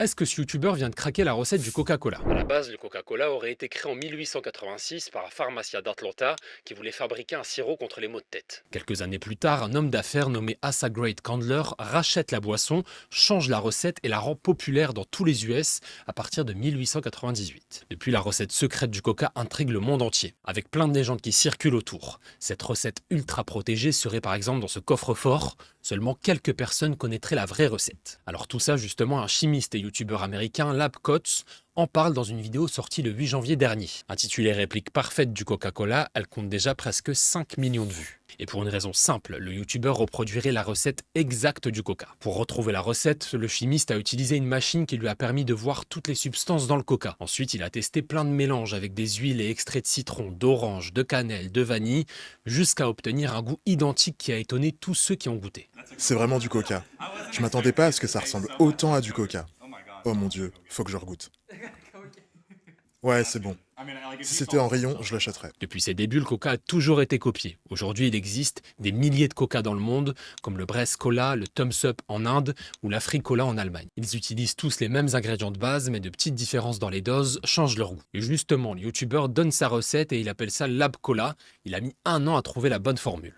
Est-ce que ce youtubeur vient de craquer la recette du Coca-Cola? À la base, le Coca-Cola aurait été créé en 1886 par un pharmacien d'Atlanta qui voulait fabriquer un sirop contre les maux de tête. Quelques années plus tard, un homme d'affaires nommé Asa Great Candler rachète la boisson, change la recette et la rend populaire dans tous les US à partir de 1898. Depuis, la recette secrète du Coca intrigue le monde entier, avec plein de légendes qui circulent autour. Cette recette ultra protégée serait par exemple dans ce coffre-fort. Seulement quelques personnes connaîtraient la vraie recette. Alors tout ça, justement, un chimiste et youtubeur américain, Lab Coates, en parle dans une vidéo sortie le 8 janvier dernier. Intitulée Réplique parfaite du Coca-Cola, elle compte déjà presque 5 millions de vues. Et pour une raison simple, le youtubeur reproduirait la recette exacte du Coca. Pour retrouver la recette, le chimiste a utilisé une machine qui lui a permis de voir toutes les substances dans le Coca. Ensuite, il a testé plein de mélanges avec des huiles et extraits de citron, d'orange, de cannelle, de vanille, jusqu'à obtenir un goût identique qui a étonné tous ceux qui ont goûté. C'est vraiment du coca. Je m'attendais pas à ce que ça ressemble autant à du coca. Oh mon dieu, faut que je regoute. Ouais, c'est bon. Si c'était en rayon, je l'achèterais. Depuis ses débuts, le Coca a toujours été copié. Aujourd'hui, il existe des milliers de Coca dans le monde, comme le Brest Cola, le Thumbs Up en Inde ou l'Afri Cola en Allemagne. Ils utilisent tous les mêmes ingrédients de base, mais de petites différences dans les doses changent leur goût. Et justement, le youtubeur donne sa recette et il appelle ça Lab Cola. Il a mis 1 an à trouver la bonne formule.